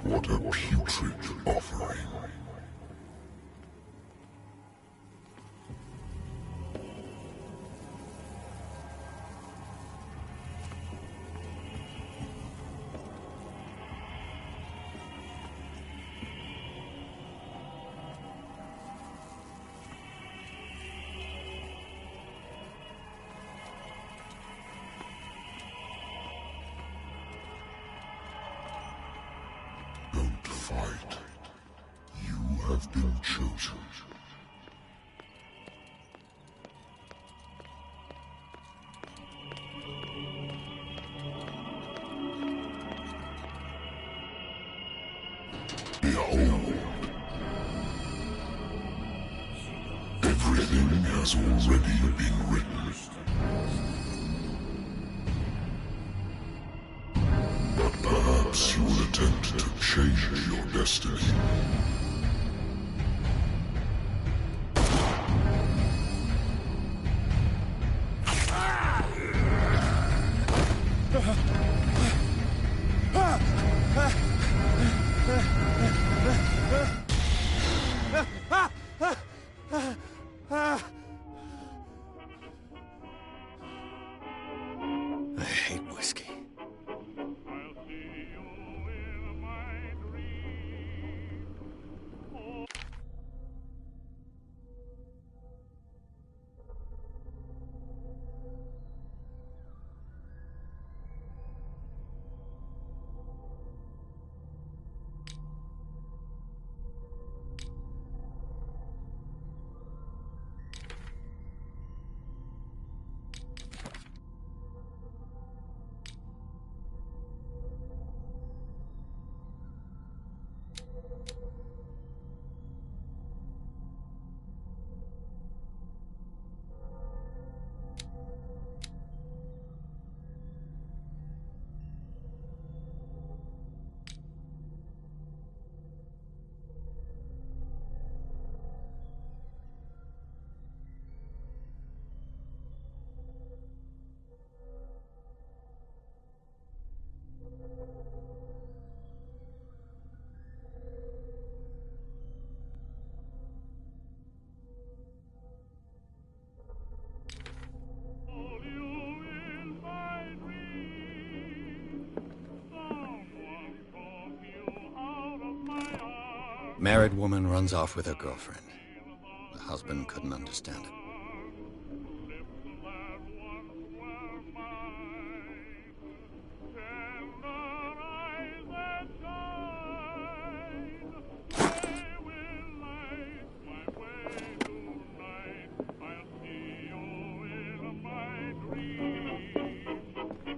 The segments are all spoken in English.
What a putrid offering. Don't fight. You have been chosen. Behold. Everything has already been written. But perhaps you will attempt to change your destiny. I hate whiskey. Married woman runs off with her girlfriend. The husband couldn't understand it.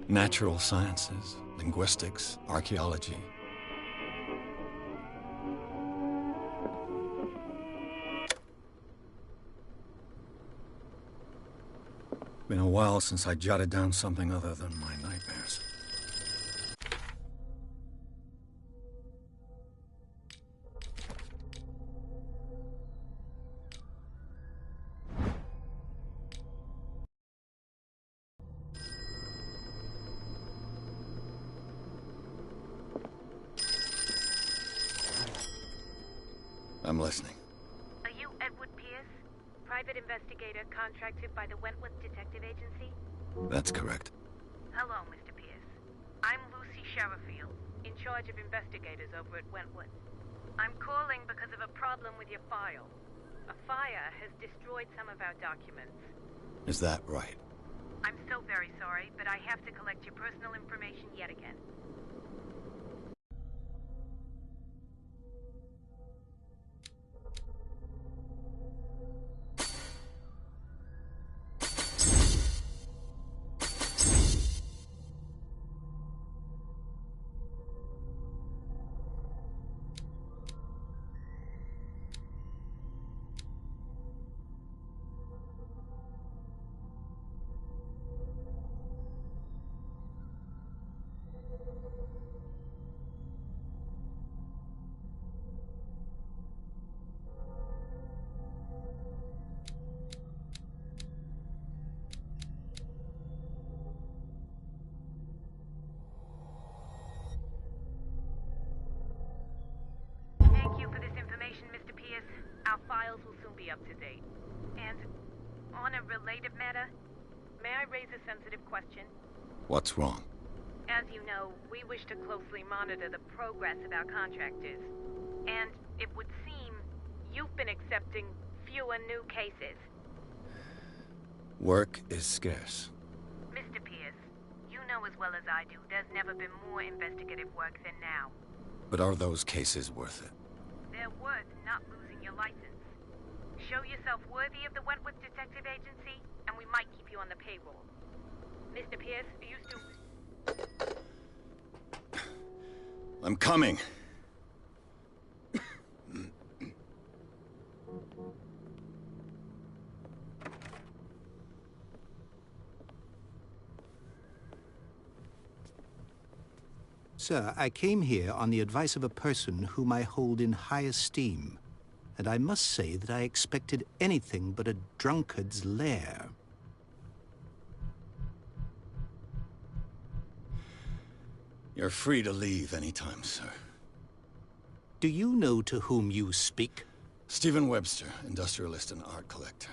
Natural sciences, linguistics, archaeology. Been a while since I jotted down something other than my nightmares. I'm listening. Are you Edward Pierce, private investigator contracted by the Wentworth Detective Agency? That's correct. Hello, Mr. Pierce. I'm Lucy Sherifield, in charge of investigators over at Wentworth. I'm calling because of a problem with your file. A fire has destroyed some of our documents. Is that right? I'm so very sorry, but I have to collect your personal information yet again. files will soon be up to date. And on a related matter, may I raise a sensitive question? What's wrong? As you know, we wish to closely monitor the progress of our contractors. And it would seem you've been accepting fewer new cases. Work is scarce. Mr. Pierce, you know as well as I do, there's never been more investigative work than now. But are those cases worth it? They're worth not losing your license. Show yourself worthy of the Wentworth Detective Agency, and we might keep you on the payroll. Mr. Pierce, are you still... I'm coming. Sir, I came here on the advice of a person whom I hold in high esteem, and I must say that I expected anything but a drunkard's lair. You're free to leave anytime, sir. Do you know to whom you speak? Stephen Webster, industrialist and art collector.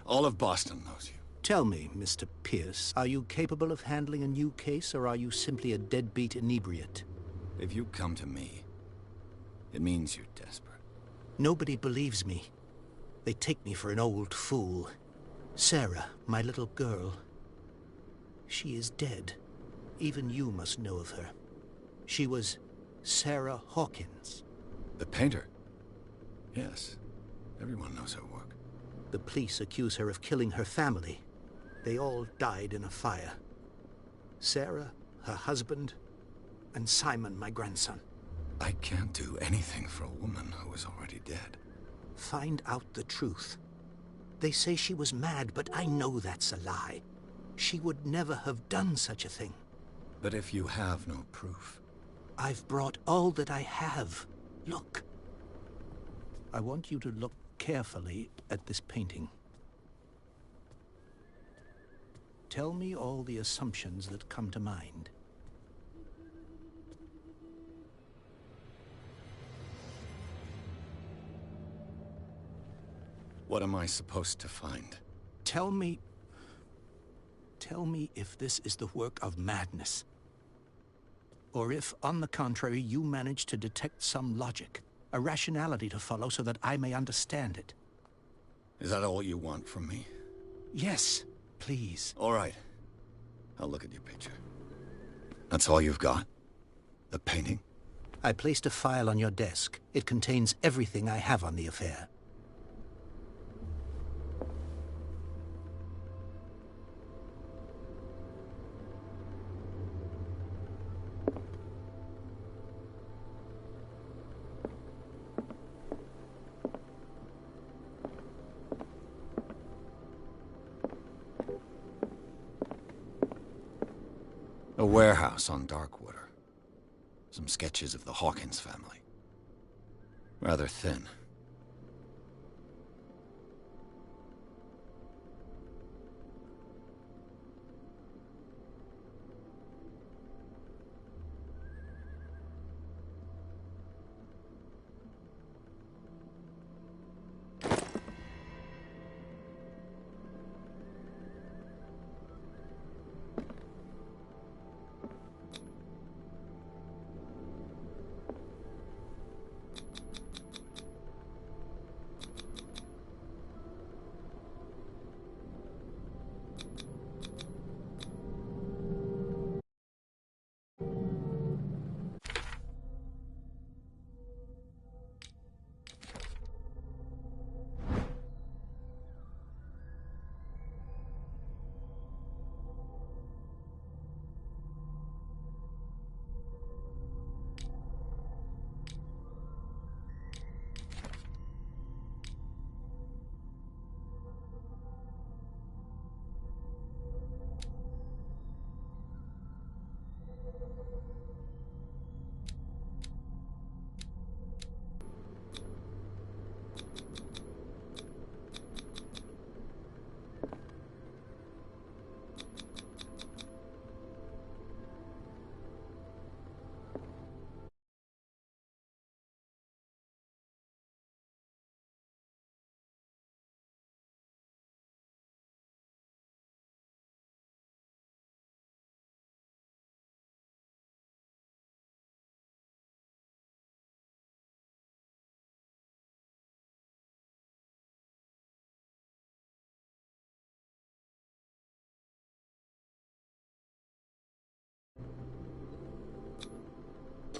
All of Boston knows you. Tell me, Mr. Pierce, are you capable of handling a new case, or are you simply a deadbeat inebriate? If you come to me, it means you're desperate. Nobody believes me. They take me for an old fool. Sarah, my little girl, she is dead. Even you must know of her. She was Sarah Hawkins. The painter? Yes. Everyone knows her work. The police accuse her of killing her family. They all died in a fire. Sarah, her husband, and Simon, my grandson. I can't do anything for a woman who is already dead. Find out the truth. They say she was mad, but I know that's a lie. She would never have done such a thing. But if you have no proof... I've brought all that I have. Look. I want you to look carefully at this painting. Tell me all the assumptions that come to mind. What am I supposed to find? Tell me if this is the work of madness. Or if, on the contrary, you manage to detect some logic, a rationality to follow so that I may understand it. Is that all you want from me? Yes, please. All right. I'll look at your picture. That's all you've got? The painting? I placed a file on your desk. It contains everything I have on the affair. A warehouse on Darkwater. Some sketches of the Hawkins family. Rather thin.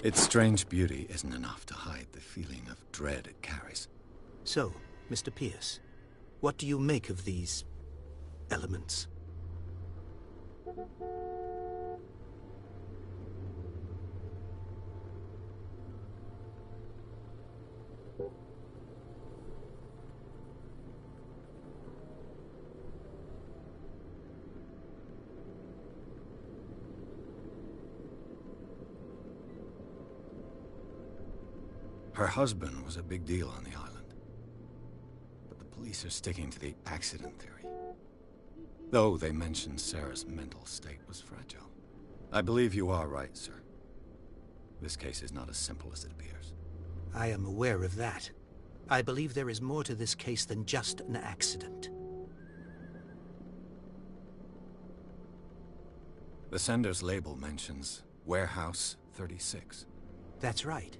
Its strange beauty isn't enough to hide the feeling of dread it carries. So, Mr. Pierce, what do you make of these elements? Her husband was a big deal on the island. But the police are sticking to the accident theory. Though they mentioned Sarah's mental state was fragile. I believe you are right, sir. This case is not as simple as it appears. I am aware of that. I believe there is more to this case than just an accident. The sender's label mentions Warehouse 36. That's right.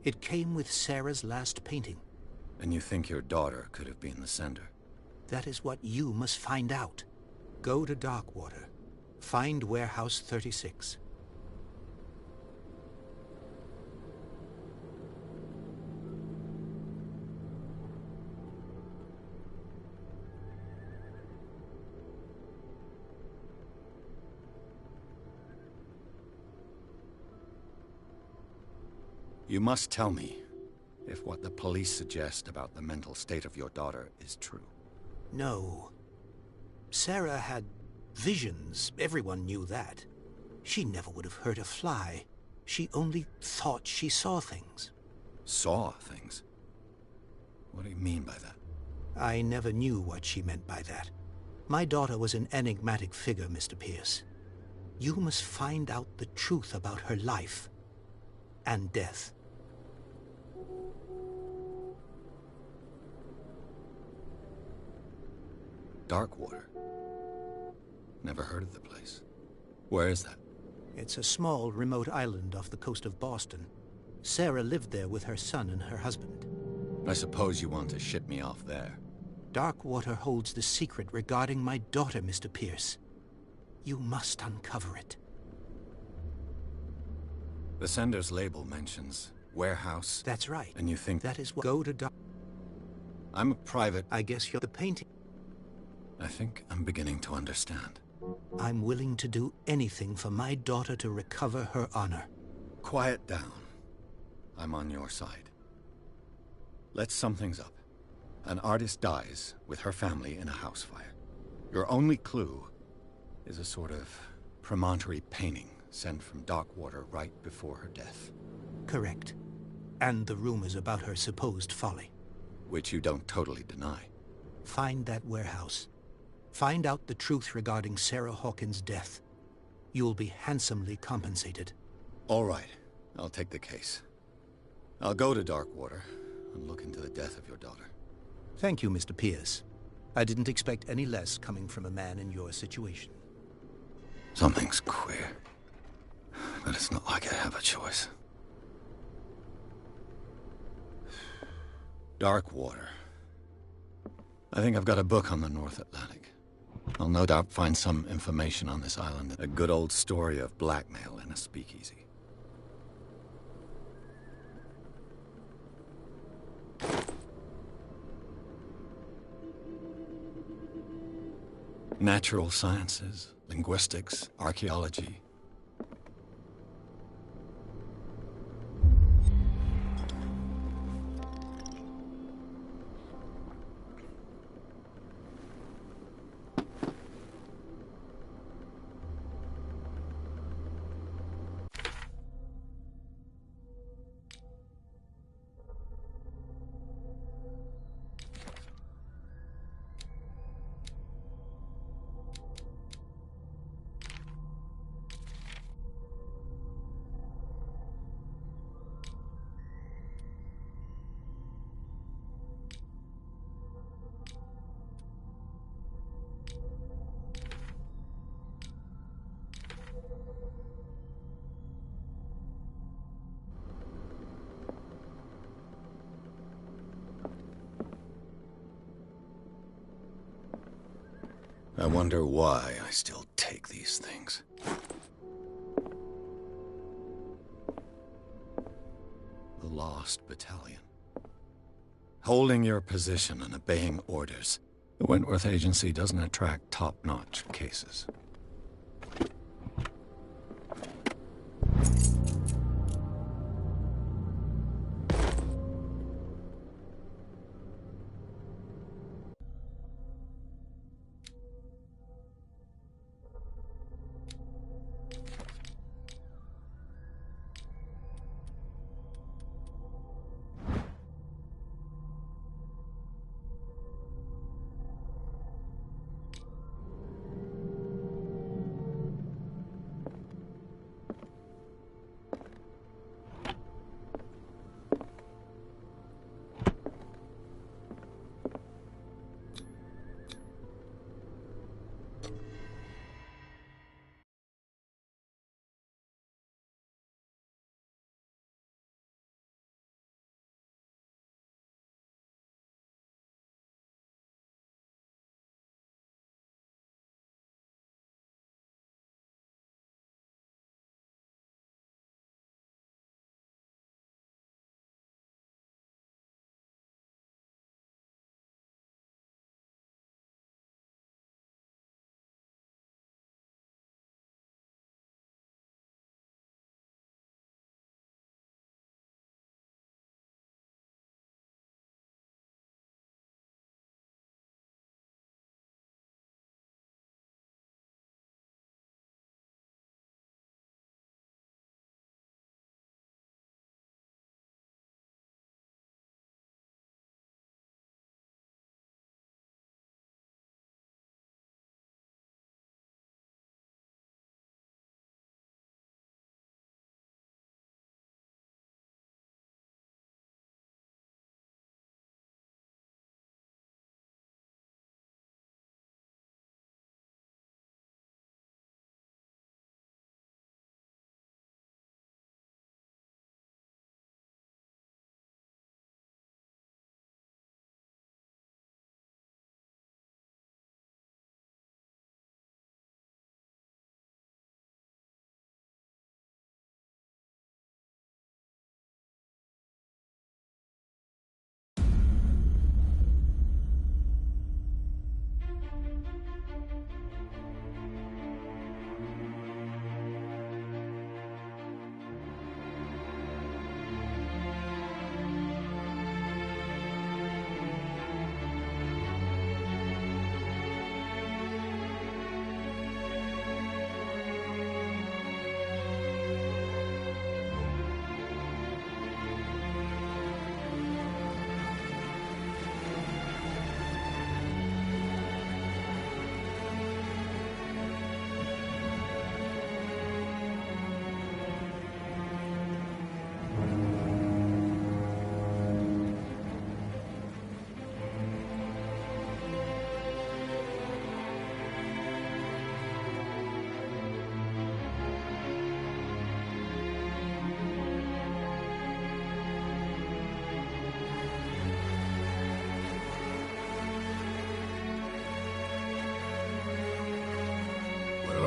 It came with Sarah's last painting. And you think your daughter could have been the sender? That is what you must find out. Go to Darkwater. Find Warehouse 36. You must tell me if what the police suggest about the mental state of your daughter is true. No. Sarah had visions. Everyone knew that. She never would have hurt a fly. She only thought she saw things. Saw things? What do you mean by that? I never knew what she meant by that. My daughter was an enigmatic figure, Mr. Pierce. You must find out the truth about her life and death. Darkwater? Never heard of the place. Where is that? It's a small, remote island off the coast of Boston. Sarah lived there with her son and her husband. I suppose you want to ship me off there. Darkwater holds the secret regarding my daughter, Mr. Pierce. You must uncover it. The sender's label mentions warehouse. That's right. And you think that is what... Go to I'm a private... I guess you're the painting. I think I'm beginning to understand. I'm willing to do anything for my daughter to recover her honor. Quiet down. I'm on your side. Let's sum things up. An artist dies with her family in a house fire. Your only clue is a sort of promontory painting sent from Darkwater right before her death. Correct. And the rumors about her supposed folly. Which you don't totally deny. Find that warehouse. Find out the truth regarding Sarah Hawkins' death. You'll be handsomely compensated. All right. I'll take the case. I'll go to Darkwater and look into the death of your daughter. Thank you, Mr. Pierce. I didn't expect any less coming from a man in your situation. Something's queer. But it's not like I have a choice. Darkwater. I think I've got a book on the North Atlantic. I'll no doubt find some information on this island. A good old story of blackmail in a speakeasy. Natural sciences, linguistics, archaeology. I wonder why I still take these things. lost battalion. Holding your position and obeying orders. The Wentworth Agency doesn't attract top-notch cases.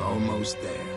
Almost there.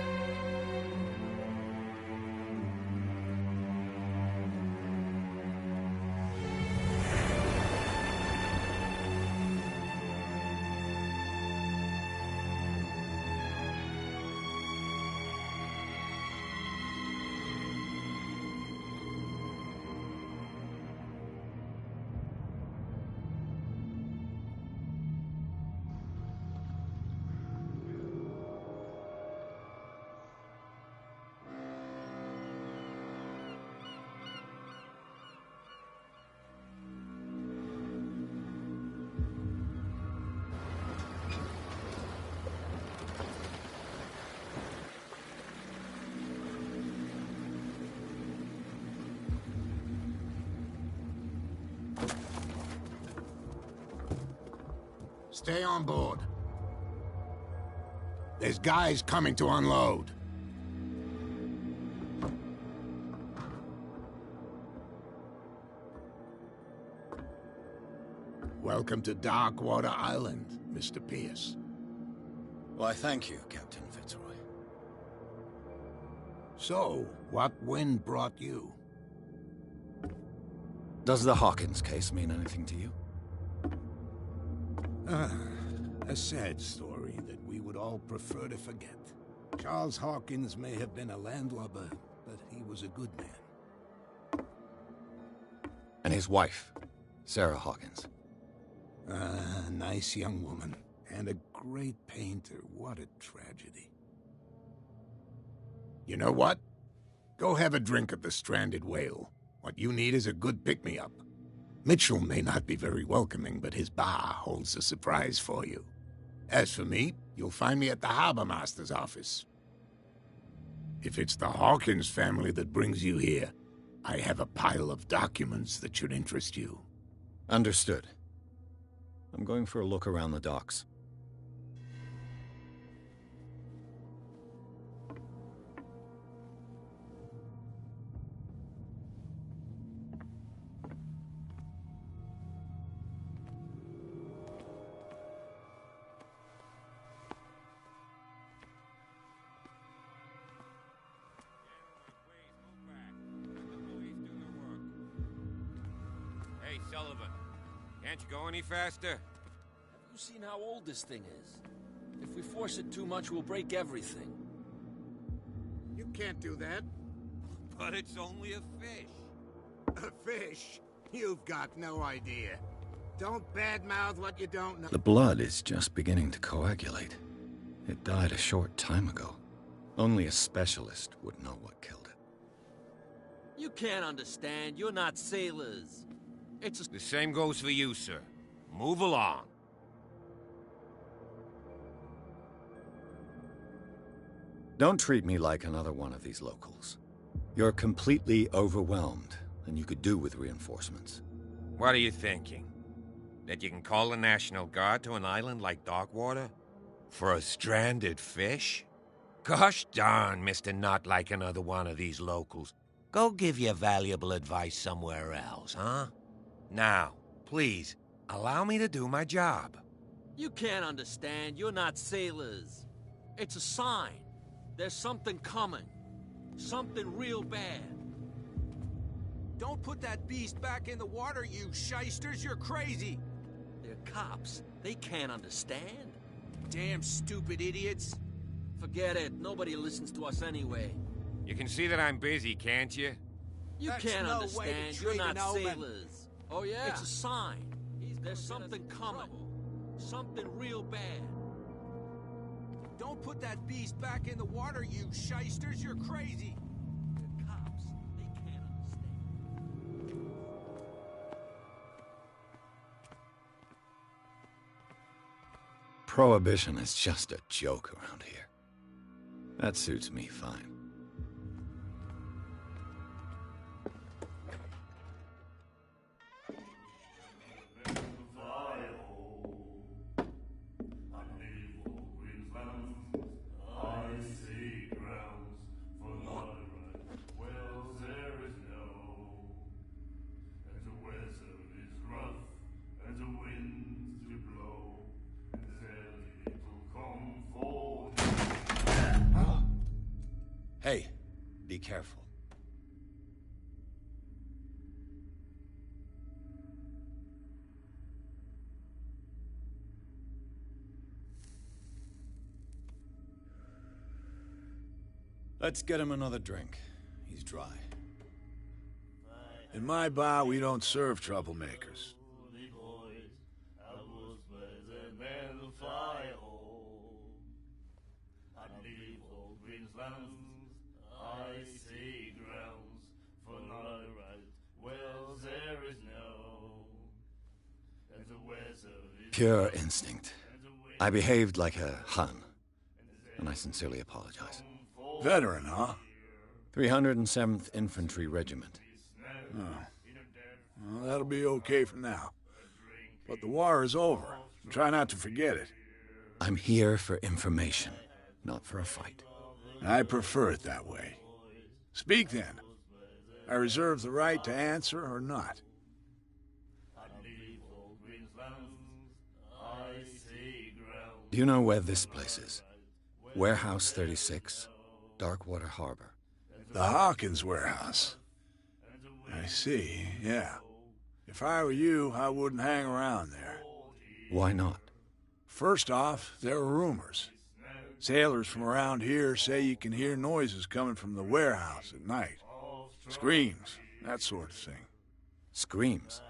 Stay on board. There's guys coming to unload. Welcome to Darkwater Island, Mr. Pierce. Why, thank you, Captain Fitzroy. So, what wind brought you? Does the Hawkins case mean anything to you? A sad story that we would all prefer to forget. Charles Hawkins may have been a landlubber, but he was a good man. And his wife, Sarah Hawkins. A nice young woman, and a great painter. What a tragedy. You know what? Go have a drink at the Stranded Whale. What you need is a good pick-me-up. Mitchell may not be very welcoming, but his bar holds a surprise for you. As for me, you'll find me at the Harbor Master's office. If it's the Hawkins family that brings you here, I have a pile of documents that should interest you. Understood. I'm going for a look around the docks. Hey, Sullivan. Can't you go any faster? Have you seen how old this thing is? If we force it too much, we'll break everything. You can't do that. But it's only a fish. A fish? You've got no idea. Don't badmouth what you don't know. The blood is just beginning to coagulate. It died a short time ago. Only a specialist would know what killed it. You can't understand. You're not sailors. It's a... The same goes for you, sir. Move along. Don't treat me like another one of these locals. You're completely overwhelmed, and you could do with reinforcements. What are you thinking? That you can call the National Guard to an island like Darkwater? For a stranded fish? Gosh darn, Mr. Not like another one of these locals. Go give your valuable advice somewhere else, huh? Now, please, allow me to do my job. You can't understand. You're not sailors. It's a sign. There's something coming. Something real bad. Don't put that beast back in the water, you shysters! You're crazy! They're cops. They can't understand. Damn stupid idiots! Forget it. Nobody listens to us anyway. You can see that I'm busy, can't you? You That's can't no way to understand. treat You're an not omen. sailors. Oh yeah? It's a sign. There's something coming. Something real bad. Don't put that beast back in the water, you shysters! You're crazy! They're cops. They can't understand. Prohibition is just a joke around here. That suits me fine. Hey, be careful. Let's get him another drink. He's dry. In my bar, we don't serve troublemakers. Pure instinct. I behaved like a Hun, and I sincerely apologize. Veteran, huh? 307th Infantry Regiment. Oh. Well, that'll be okay for now. But the war is over. Try not to forget it. I'm here for information, not for a fight. I prefer it that way. Speak then. I reserve the right to answer or not. Do you know where this place is? Warehouse 36, Darkwater Harbor. The Hawkins warehouse. I see, yeah. If I were you, I wouldn't hang around there. Why not? First off, there are rumors. Sailors from around here say you can hear noises coming from the warehouse at night. Screams, that sort of thing. Screams?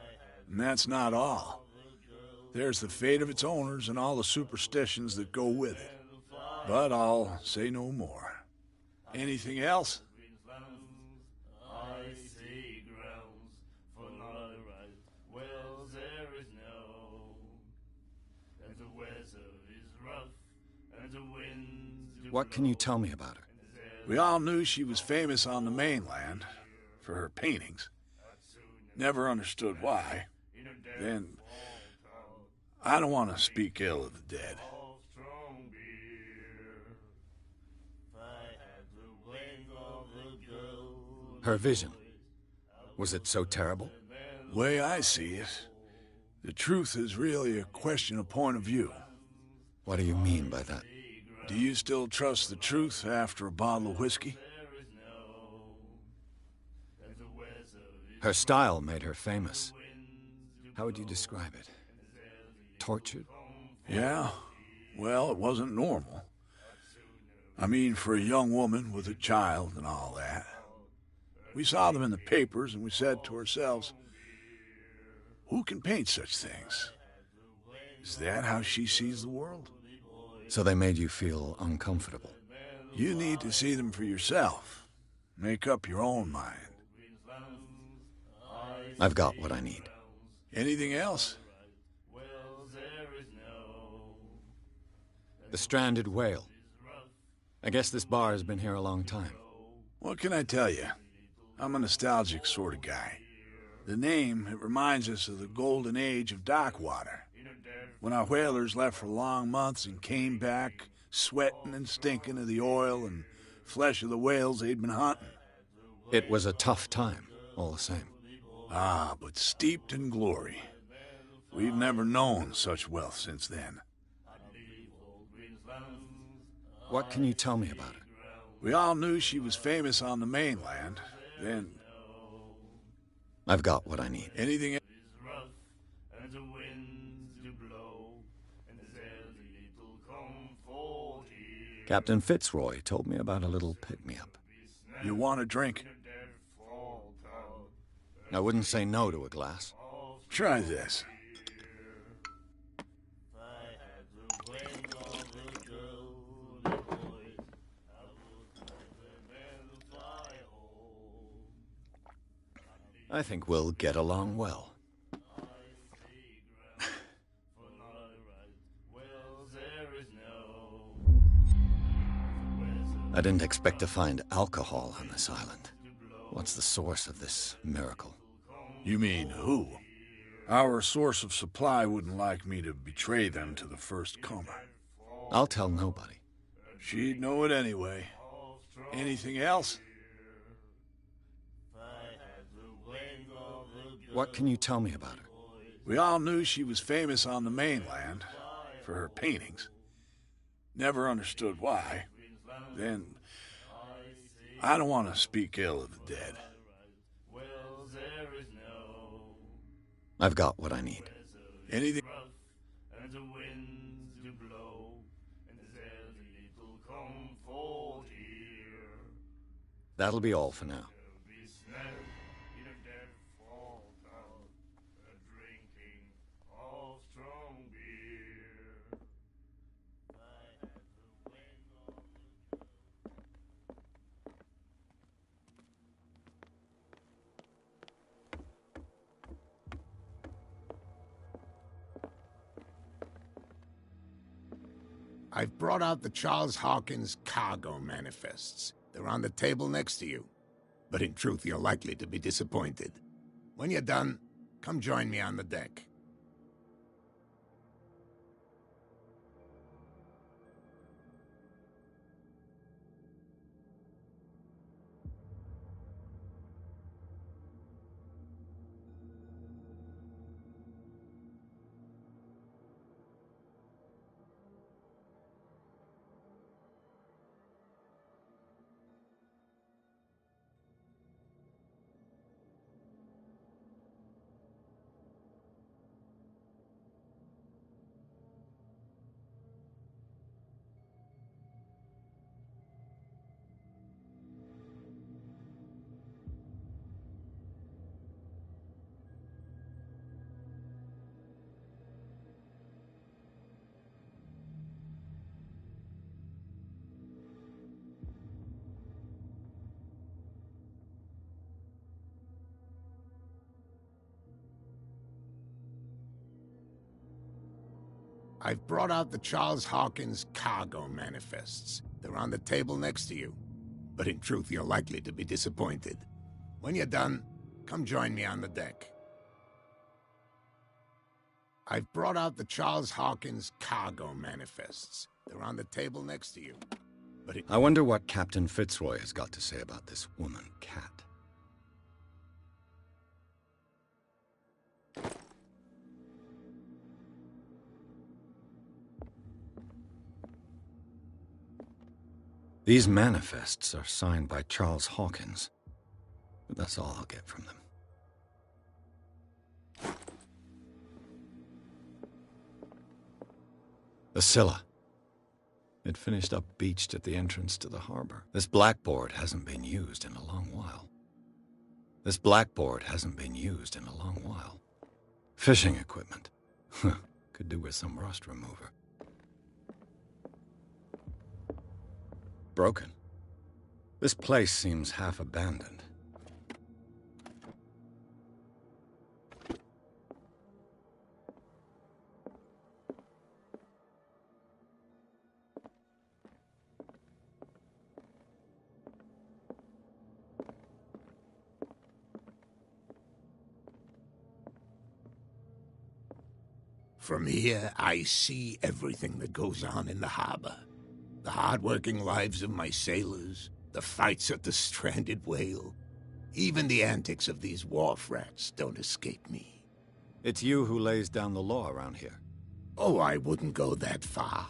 And that's not all. There's the fate of its owners and all the superstitions that go with it. But I'll say no more. Anything else? What can you tell me about her? We all knew she was famous on the mainland for her paintings. Never understood why. Then, I don't want to speak ill of the dead. Her vision. Was it so terrible? The way I see it, the truth is really a question of point of view. What do you mean by that? Do you still trust the truth after a bottle of whiskey? Her style made her famous. How would you describe it? Tortured? Yeah. Well, it wasn't normal. I mean, for a young woman with a child and all that. We saw them in the papers and we said to ourselves, who can paint such things? Is that how she sees the world? So they made you feel uncomfortable? You need to see them for yourself. Make up your own mind. I've got what I need. Anything else? The stranded whale. I guess this bar has been here a long time. What can I tell you? I'm a nostalgic sort of guy. The name, it reminds us of the golden age of dockwater. When our whalers left for long months and came back, sweating and stinking of the oil and flesh of the whales they'd been hunting. It was a tough time, all the same. Ah, but steeped in glory. We've never known such wealth since then. What can you tell me about her? We all knew she was famous on the mainland. Then... I've got what I need. Anything else? Captain Fitzroy told me about a little pick-me-up. You want a drink? I wouldn't say no to a glass. Try this. I think we'll get along well. I didn't expect to find alcohol on this island. What's the source of this miracle? You mean who? Our source of supply wouldn't like me to betray them to the first comer. I'll tell nobody. She'd know it anyway. Anything else? What can you tell me about her? We all knew she was famous on the mainland for her paintings. Never understood why. Then, I don't want to speak ill of the dead. I've got what I need. Anything? That'll be all for now. I've brought out the Charles Hawkins cargo manifests. They're on the table next to you. But in truth, you're likely to be disappointed. When you're done, come join me on the deck. I've brought out the Charles Hawkins cargo manifests. They're on the table next to you. But in truth, you're likely to be disappointed. When you're done, come join me on the deck. I've brought out the Charles Hawkins cargo manifests. They're on the table next to you. But I wonder what Captain Fitzroy has got to say about this woman, Cat. These manifests are signed by Charles Hawkins, but that's all I'll get from them. The Scylla. It finished up beached at the entrance to the harbor. This blackboard hasn't been used in a long while. Fishing equipment. Could do with some rust remover. Broken. This place seems half abandoned. From here, I see everything that goes on in the harbor. The hard-working lives of my sailors, the fights at the stranded whale. Even the antics of these wharf rats don't escape me. It's you who lays down the law around here. Oh, I wouldn't go that far.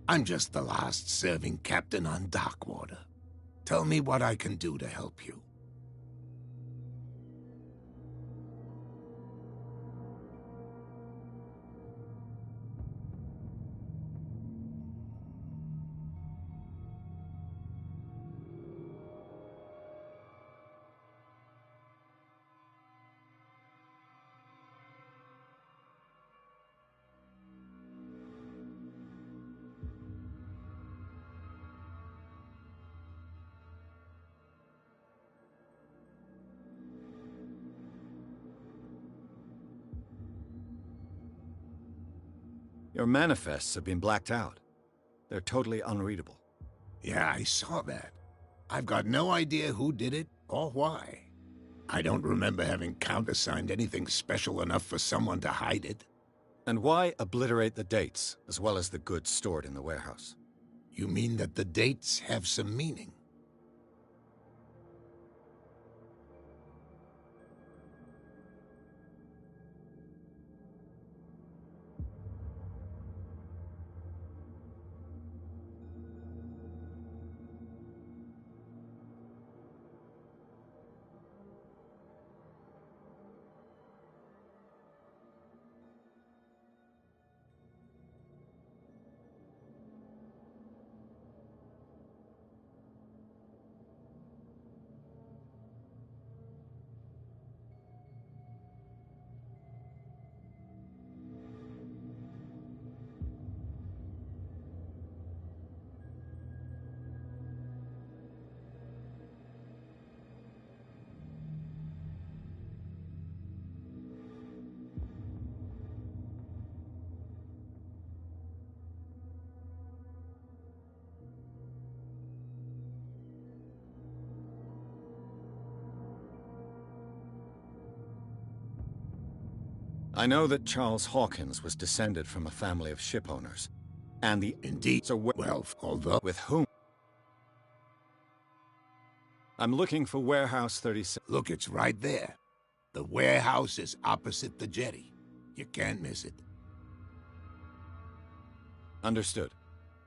I'm just the last serving captain on Darkwater. Tell me what I can do to help you. Your manifests have been blacked out. They're totally unreadable. Yeah, I saw that. I've got no idea who did it or why. I don't remember having countersigned anything special enough for someone to hide it. And why obliterate the dates, as well as the goods stored in the warehouse? You mean that the dates have some meaning? I know that Charles Hawkins was descended from a family of ship owners. And the... Indeed. So well, although... With whom? I'm looking for Warehouse 36. Look, it's right there. The warehouse is opposite the jetty. You can't miss it. Understood.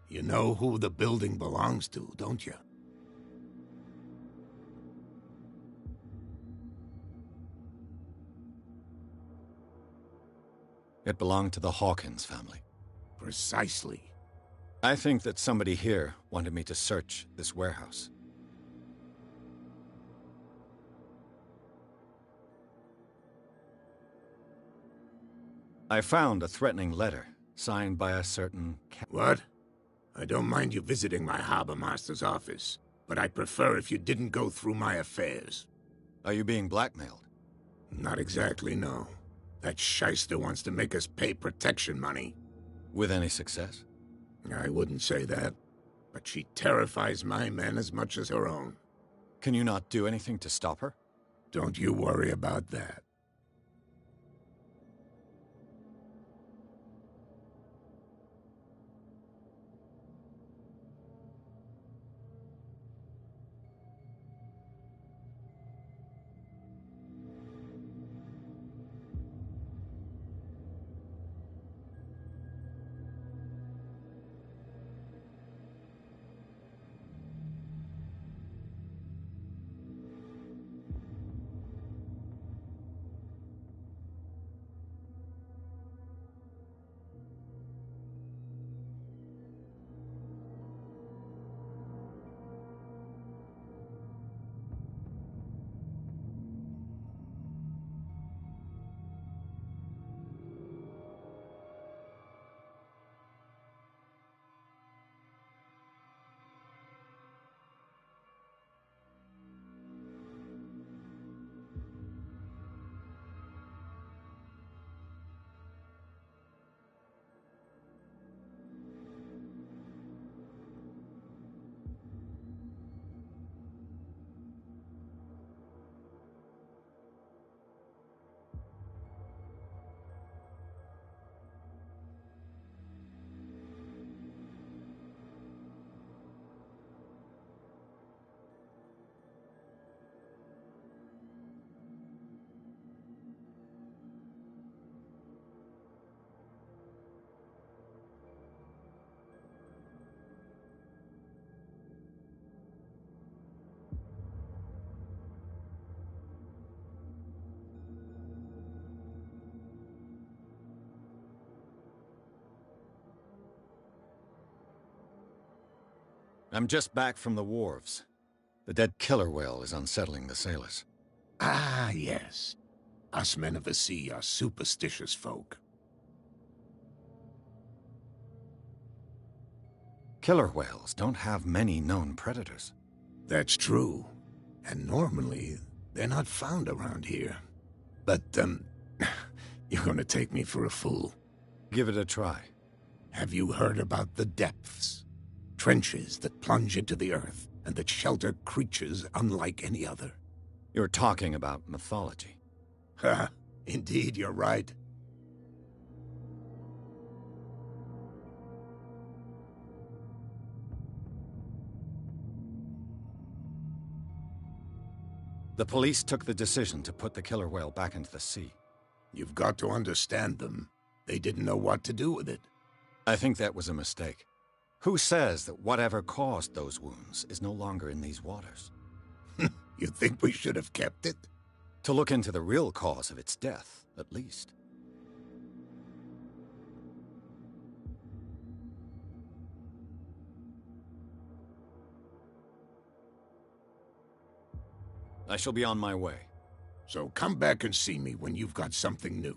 You know who the building belongs to, don't you? It belonged to the Hawkins family. Precisely. I think that somebody here wanted me to search this warehouse. I found a threatening letter, signed by a certain... What? I don't mind you visiting my harbor master's office, but I'd prefer if you didn't go through my affairs. Are you being blackmailed? Not exactly, no. That shyster wants to make us pay protection money. With any success? I wouldn't say that, but she terrifies my men as much as her own. Can you not do anything to stop her? Don't you worry about that. I'm just back from the wharves. The dead killer whale is unsettling the sailors. Ah, yes. Us men of the sea are superstitious folk. Killer whales don't have many known predators. That's true. And normally, they're not found around here. But, you're gonna take me for a fool. Give it a try. Have you heard about the depths? Trenches that plunge into the earth, and that shelter creatures unlike any other. You're talking about mythology. Ha! Indeed, you're right. The police took the decision to put the killer whale back into the sea. You've got to understand them. They didn't know what to do with it. I think that was a mistake. Who says that whatever caused those wounds is no longer in these waters? You think we should have kept it? To look into the real cause of its death, at least. I shall be on my way. So come back and see me when you've got something new.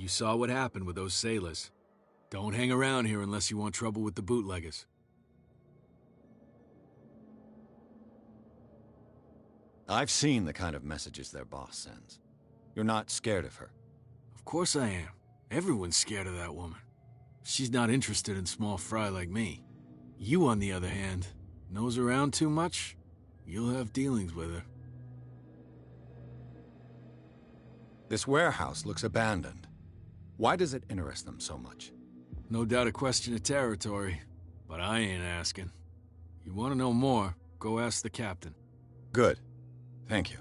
You saw what happened with those sailors. Don't hang around here unless you want trouble with the bootleggers. I've seen the kind of messages their boss sends. You're not scared of her? Of course I am. Everyone's scared of that woman. She's not interested in small fry like me. You, on the other hand, nose around too much, you'll have dealings with her. This warehouse looks abandoned. Why does it interest them so much? No doubt a question of territory, but I ain't asking. You want to know more, go ask the captain. Good. Thank you.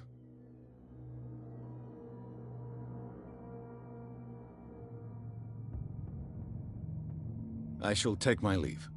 I shall take my leave.